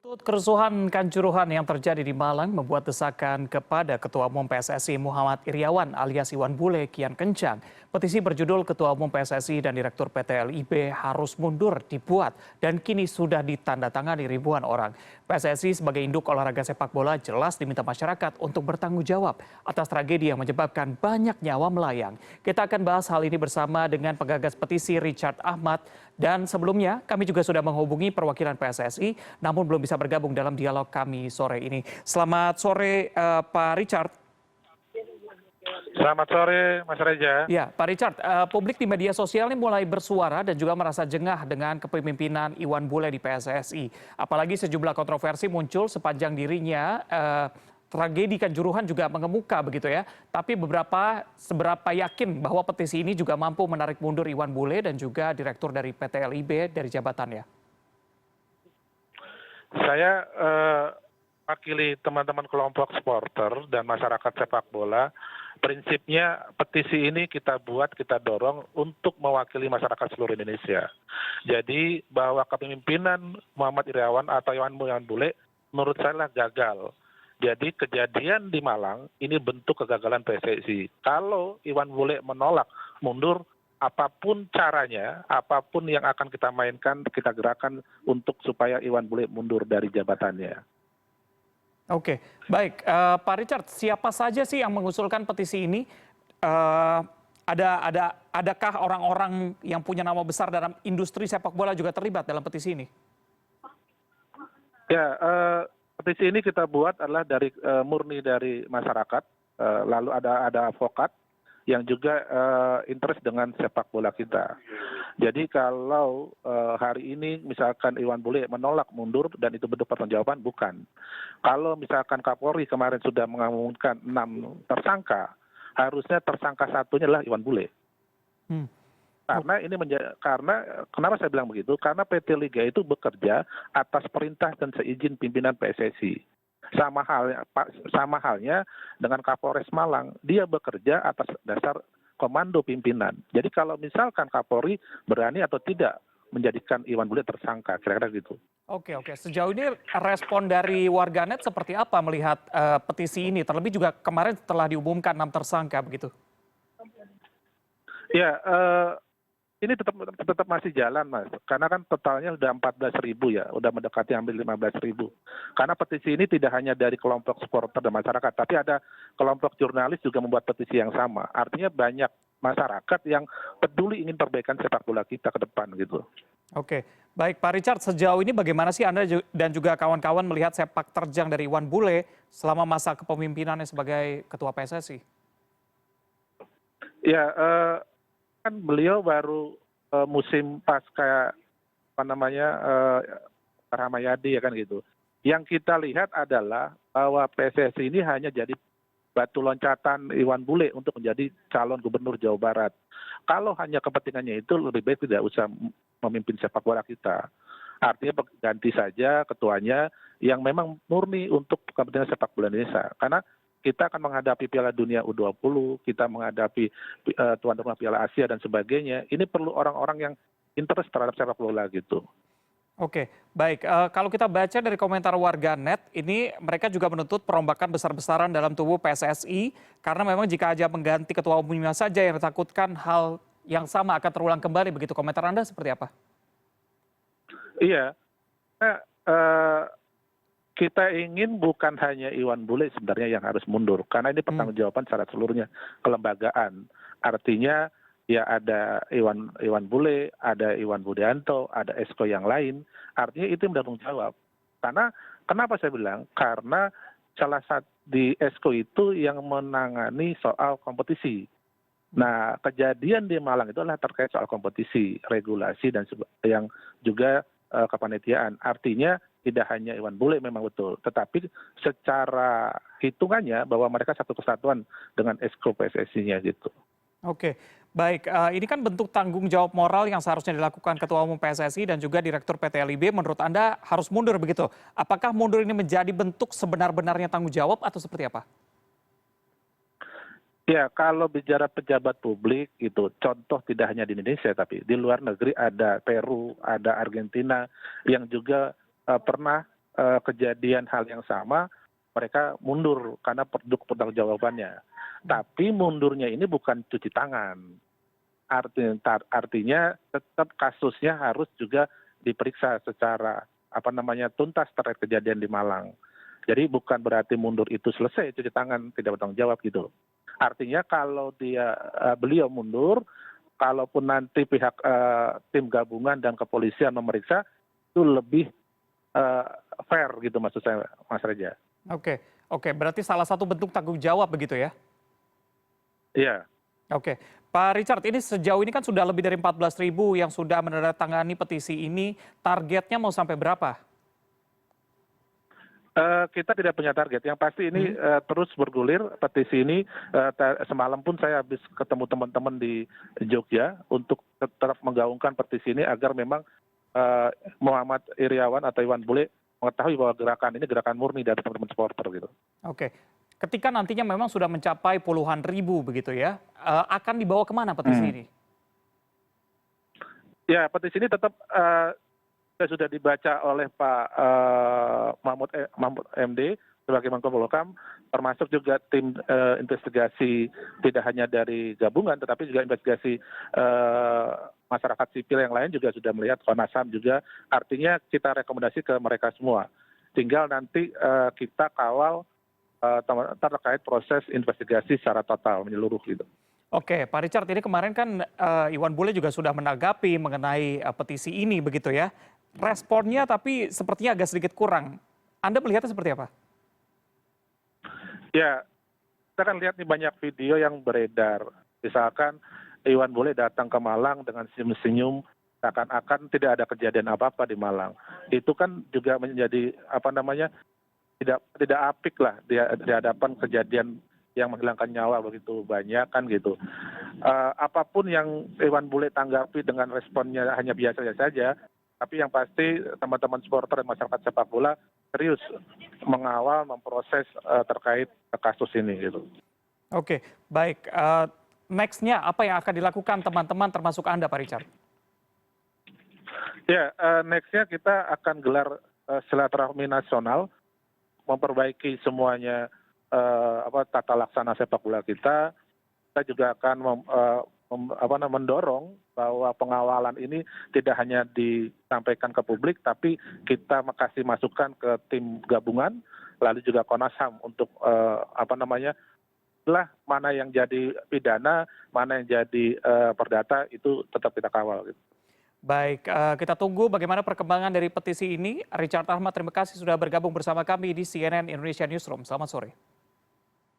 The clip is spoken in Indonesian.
Berikut kerusuhan Kanjuruhan yang terjadi di Malang membuat desakan kepada Ketua Umum PSSI Muhammad Iryawan alias Iwan Bule kian kencang. Petisi berjudul Ketua Umum PSSI dan Direktur PT LIB harus mundur dibuat dan kini sudah ditandatangani ribuan orang. PSSI sebagai induk olahraga sepak bola jelas diminta masyarakat untuk bertanggung jawab atas tragedi yang menyebabkan banyak nyawa melayang. Kita akan bahas hal ini bersama dengan penggagas petisi Richard Ahmad. Dan sebelumnya kami juga sudah menghubungi perwakilan PSSI namun belum bisa bergabung dalam dialog kami sore ini. Selamat sore Pak Richard. Selamat sore Mas Reza. Ya, Pak Richard, publik di media sosial ini mulai bersuara dan juga merasa jengah dengan kepemimpinan Iwan Bule di PSSI. Apalagi sejumlah kontroversi muncul sepanjang dirinya tragedi Kanjuruhan juga mengemuka begitu ya. Tapi seberapa yakin bahwa petisi ini juga mampu menarik mundur Iwan Bule dan juga direktur dari PT LIB dari jabatannya? Saya wakili teman-teman kelompok supporter dan masyarakat sepak bola. Prinsipnya petisi ini kita buat, kita dorong untuk mewakili masyarakat seluruh Indonesia. Jadi bahwa kepemimpinan Muhammad Iryawan atau Iwan Bule menurut saya gagal. Jadi kejadian di Malang ini bentuk kegagalan PSSI. Kalau Iwan Bule menolak mundur, apapun caranya, apapun yang akan kita mainkan, kita gerakan untuk supaya Iwan Bule mundur dari jabatannya. Oke, baik. Pak Richard, siapa saja sih yang mengusulkan petisi ini? Adakah orang-orang yang punya nama besar dalam industri sepak bola juga terlibat dalam petisi ini? Ya, petisi ini kita buat adalah murni dari masyarakat, lalu ada advokat yang juga interest dengan sepak bola kita. Jadi kalau hari ini misalkan Iwan Bule menolak mundur dan itu bentuk pertanggungjawaban, bukan. Kalau misalkan Kapolri kemarin sudah mengumumkan 6 tersangka, harusnya tersangka satunya adalah Iwan Bule. Karena kenapa saya bilang begitu? Karena PT Liga itu bekerja atas perintah dan seizin pimpinan PSSI. Sama halnya dengan Kapolres Malang, dia bekerja atas dasar komando pimpinan. Jadi kalau misalkan Kapolri berani atau tidak menjadikan Iwan Bule tersangka, kira-kira gitu. Oke. Sejauh ini respon dari warganet seperti apa melihat petisi ini? Terlebih juga kemarin setelah diumumkan 6 tersangka begitu. Ya, ini tetap masih jalan, Mas. Karena kan totalnya sudah 14.000 ya, udah mendekati hampir 15.000. Karena petisi ini tidak hanya dari kelompok supporter dan masyarakat, tapi ada kelompok jurnalis juga membuat petisi yang sama. Artinya banyak masyarakat yang peduli ingin perbaikan sepak bola kita ke depan gitu. Oke, baik Pak Richard, sejauh ini bagaimana sih Anda dan juga kawan-kawan melihat sepak terjang dari Iwan Bule selama masa kepemimpinannya sebagai Ketua PSSI? Ya, kan beliau baru musim pasca Ramayadi ya kan gitu. Yang kita lihat adalah bahwa PSSI ini hanya jadi batu loncatan Iwan Bule untuk menjadi calon gubernur Jawa Barat. Kalau hanya kepentingannya itu lebih baik tidak usah memimpin sepak bola kita. Artinya ganti saja ketuanya yang memang murni untuk kepentingan sepak bola Indonesia. Karena kita akan menghadapi Piala Dunia U20, kita menghadapi tuan rumah Piala Asia dan sebagainya. Ini perlu orang-orang yang interest terhadap sepak bola gitu. Oke, baik. Kalau kita baca dari komentar warganet, ini mereka juga menuntut perombakan besar-besaran dalam tubuh PSSI karena memang jika aja mengganti ketua umumnya saja yang ditakutkan hal yang sama akan terulang kembali. Begitu komentar Anda seperti apa? Iya, kita ingin bukan hanya Iwan Bule sebenarnya yang harus mundur, karena ini pertanggungjawaban secara seluruhnya kelembagaan. Artinya ya ada Iwan Bule, ada Iwan Budianto, ada Esko yang lain. Artinya itu bertanggung jawab. Karena kenapa saya bilang? Karena salah satu di Esko itu yang menangani soal kompetisi. Nah, kejadian di Malang itu adalah terkait soal kompetisi, regulasi dan yang juga kepanitiaan. Artinya tidak hanya Iwan Bule memang betul, tetapi secara hitungannya bahwa mereka satu kesatuan dengan Esko PSSI-nya gitu. Oke, baik. Ini kan bentuk tanggung jawab moral yang seharusnya dilakukan Ketua Umum PSSI dan juga Direktur PT LIB. Menurut Anda harus mundur begitu? Apakah mundur ini menjadi bentuk sebenar-benarnya tanggung jawab atau seperti apa? Ya, kalau bicara pejabat publik itu contoh tidak hanya di Indonesia tapi di luar negeri ada Peru, ada Argentina yang juga pernah kejadian hal yang sama, mereka mundur karena pertanggungjawabannya. Tapi mundurnya ini bukan cuci tangan. Artinya tetap kasusnya harus juga diperiksa secara tuntas terkait kejadian di Malang. Jadi bukan berarti mundur itu selesai cuci tangan, tidak bertanggung jawab gitu. Artinya kalau beliau mundur, kalaupun nanti pihak tim gabungan dan kepolisian memeriksa, itu lebih fair gitu maksud saya, Mas Reza. Oke, oke. Berarti salah satu bentuk tanggung jawab begitu ya? Iya. Oke. Pak Richard, ini sejauh ini kan sudah lebih dari 14.000 yang sudah menandatangani petisi ini. Targetnya mau sampai berapa? Kita tidak punya target. Yang pasti ini terus bergulir petisi ini. Semalam pun saya habis ketemu teman-teman di Jogja untuk tetap menggaungkan petisi ini agar memang Muhammad Iryawan atau Iwan Bule mengetahui bahwa gerakan ini gerakan murni dari teman-teman supporter gitu. Oke. Ketika nantinya memang sudah mencapai puluhan ribu begitu ya, akan dibawa kemana petisi ini? Ya, petisi ini tetap sudah dibaca oleh Pak Mahmud MD sebagai Menko Polhukam, termasuk juga tim investigasi tidak hanya dari gabungan, tetapi juga investigasi masyarakat sipil yang lain juga sudah melihat, Komnas HAM juga. Artinya kita rekomendasi ke mereka semua. Tinggal nanti kita kawal terkait proses investigasi secara total menyeluruh gitu. Oke, Pak Richard, ini kemarin kan Iwan Bule juga sudah menanggapi mengenai petisi ini begitu ya. Responnya tapi sepertinya agak sedikit kurang. Anda melihatnya seperti apa? Ya, kita kan lihat nih banyak video yang beredar. Misalkan Iwan Bule datang ke Malang dengan senyum-senyum, seakan-akan tidak ada kejadian apa-apa di Malang. Itu kan juga menjadi tidak apik lah di hadapan kejadian yang menghilangkan nyawa begitu banyak kan gitu. Apapun yang Iwan Bule tanggapi dengan responnya hanya biasa saja, tapi yang pasti teman-teman supporter dan masyarakat sepak bola serius mengawal, memproses terkait kasus ini gitu. Oke, baik. Next-nya apa yang akan dilakukan teman-teman termasuk Anda, Pak Richard? Ya, next-nya kita akan gelar silaturahmi nasional, memperbaiki semuanya tata laksana sepak bola kita. Kita juga akan mendorong bahwa pengawalan ini tidak hanya disampaikan ke publik, tapi kita kasih masukan ke tim gabungan, lalu juga Komnas HAM untuk mana yang jadi pidana, mana yang jadi perdata, itu tetap kita kawal. Gitu. Baik, kita tunggu bagaimana perkembangan dari petisi ini. Richard Ahmad, terima kasih sudah bergabung bersama kami di CNN Indonesia Newsroom. Selamat sore.